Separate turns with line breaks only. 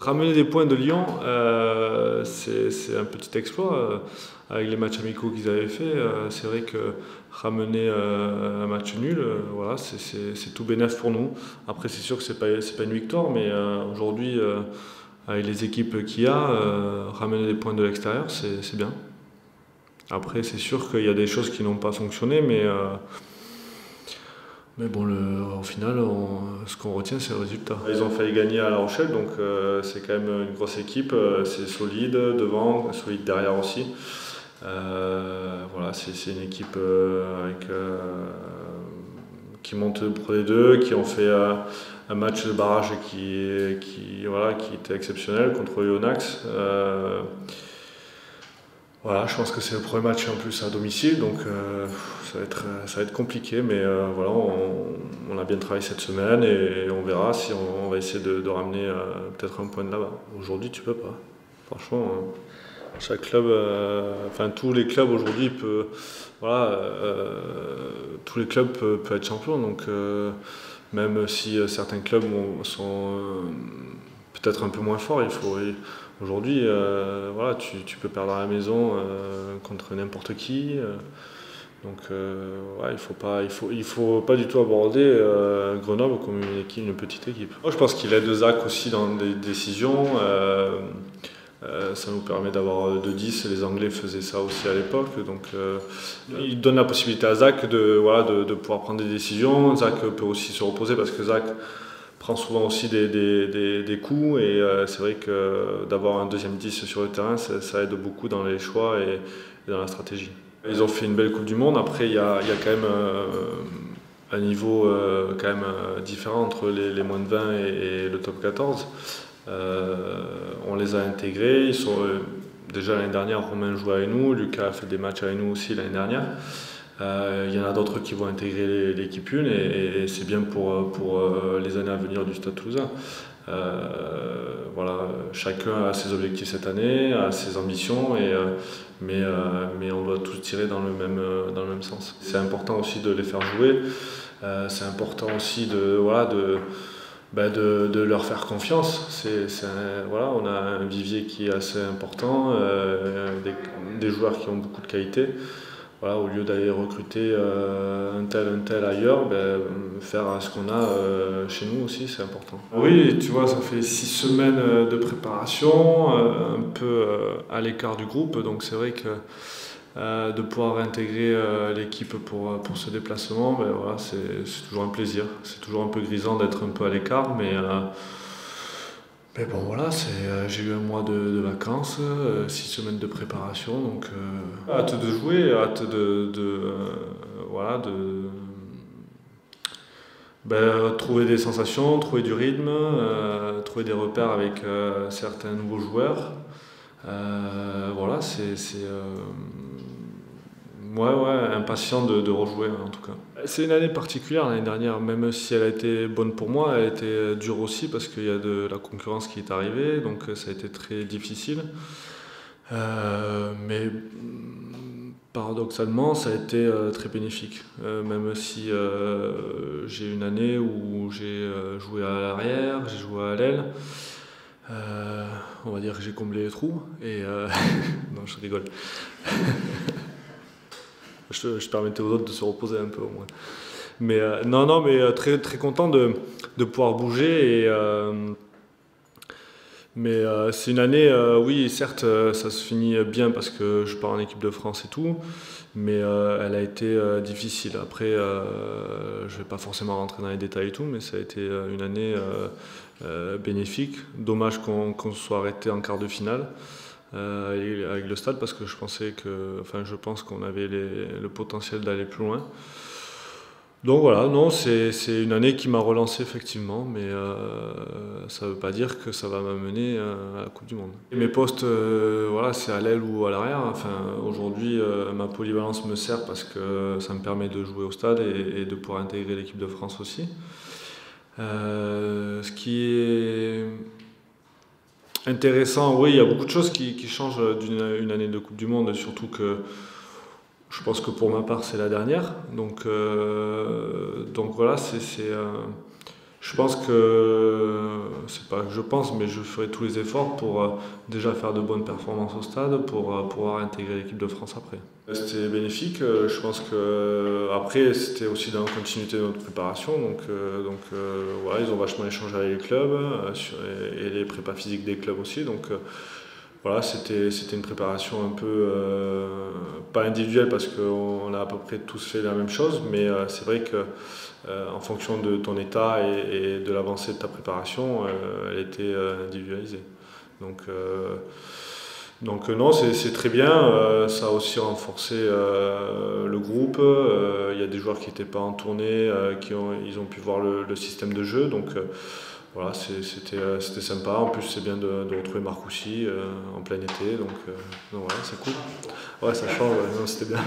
Ramener des points de Lyon, c'est un petit exploit. Avec les matchs amicaux qu'ils avaient fait, c'est vrai que ramener un match nul, voilà, c'est tout bénef pour nous. Après, c'est sûr que c'est pas une victoire, mais aujourd'hui, avec les équipes qu'il y a, ramener des points de l'extérieur, c'est bien. Après, c'est sûr qu'il y a des choses qui n'ont pas fonctionné, mais bon, au final, ce qu'on retient, c'est le résultat. Ils ont failli gagner à La Rochelle, donc c'est quand même une grosse équipe. C'est solide devant, solide derrière aussi. Voilà, c'est une équipe qui monte pour les deux, qui ont fait un match de barrage qui était exceptionnel contre Yonax. Voilà, je pense que c'est le premier match en plus à domicile, donc ça va être compliqué, mais voilà, on a bien travaillé cette semaine et on verra si on va essayer de ramener peut-être un point de là-bas. Aujourd'hui, tu peux pas. Franchement, chaque club, enfin tous les clubs aujourd'hui voilà, tous les clubs peuvent être champions, donc même si certains clubs sont peut-être un peu moins forts, aujourd'hui, voilà, tu peux perdre à la maison contre n'importe qui. Donc, ouais, il faut pas du tout aborder Grenoble comme une petite équipe. Moi, je pense qu'il aide Zach aussi dans des décisions. Ça nous permet d'avoir 2-10, les Anglais faisaient ça aussi à l'époque, donc il donne la possibilité à Zach de pouvoir prendre des décisions. Zach peut aussi se reposer parce que Zach prend souvent aussi des coups et c'est vrai que d'avoir un deuxième 10 sur le terrain, ça aide beaucoup dans les choix et dans la stratégie. Ils ont fait une belle Coupe du Monde. Après, il y a quand même un niveau quand même différent entre les moins de 20 et le top 14. On les a intégrés. Déjà l'année dernière, Romain jouait avec nous, Lucas a fait des matchs avec nous aussi l'année dernière. Il y en a d'autres qui vont intégrer l'équipe 1 et c'est bien pour les années à venir du Stade Toulousain. Voilà, chacun a ses objectifs cette année, a ses ambitions, mais on doit tous tirer dans le même sens. C'est important aussi de les faire jouer, c'est important aussi de leur faire confiance. Voilà, on a un vivier qui est assez important, des joueurs qui ont beaucoup de qualité. Voilà, au lieu d'aller recruter un tel ailleurs, faire ce qu'on a chez nous aussi, c'est important. Oui, tu vois, ça fait 6 semaines de préparation, un peu à l'écart du groupe, donc c'est vrai que de pouvoir réintégrer l'équipe pour ce déplacement, voilà, c'est toujours un plaisir. C'est toujours un peu grisant d'être un peu à l'écart, mais bon voilà, j'ai eu un mois de vacances, 6 semaines de préparation, donc hâte de jouer, hâte trouver des sensations, trouver du rythme, trouver des repères avec certains nouveaux joueurs. Voilà, impatient de rejouer en tout cas. C'est une année particulière l'année dernière, même si elle a été bonne pour moi, elle a été dure aussi parce qu'il y a de la concurrence qui est arrivée, donc ça a été très difficile. Mais paradoxalement, ça a été très bénéfique, même si j'ai une année où j'ai joué à l'arrière, j'ai joué à l'aile. On va dire que j'ai comblé les trous et non, je rigole. Je permettais aux autres de se reposer un peu au moins. Mais mais très, très content de pouvoir bouger. Mais c'est une année, oui, certes, ça se finit bien parce que je pars en équipe de France et tout, mais elle a été difficile. Après, je ne vais pas forcément rentrer dans les détails et tout, mais ça a été une année bénéfique. Dommage qu'on soit arrêté en quart de finale. Avec le Stade parce que je pense qu'on avait le potentiel d'aller plus loin. Donc voilà, non, c'est une année qui m'a relancé effectivement, mais ça ne veut pas dire que ça va m'amener à la Coupe du Monde. Et mes postes, voilà, c'est à l'aile ou à l'arrière. Enfin, aujourd'hui, ma polyvalence me sert parce que ça me permet de jouer au Stade et de pouvoir intégrer l'équipe de France aussi. Ce qui est intéressant, oui, il y a beaucoup de choses qui changent d'une année de Coupe du Monde, surtout que je pense que pour ma part c'est la dernière. Donc voilà, je Je pense que, c'est pas que je pense, mais je ferai tous les efforts pour déjà faire de bonnes performances au stade pour pouvoir intégrer l'équipe de France après. C'était bénéfique, je pense que après c'était aussi dans la continuité de notre préparation, donc voilà, ils ont vachement échangé avec les clubs et les prépas physiques des clubs aussi, donc voilà, c'était une préparation un peu pas individuelle parce qu'on a à peu près tous fait la même chose, mais c'est vrai que en fonction de ton état et de l'avancée de ta préparation, elle était individualisée. Donc non, c'est très bien, ça a aussi renforcé le groupe. Il y a des joueurs qui n'étaient pas en tournée, ils ont pu voir le système de jeu. Donc voilà, c'était sympa. En plus, c'est bien de retrouver Marcoussis en plein été. Donc voilà, c'est cool. Ouais, ça change, ouais, non, c'était bien.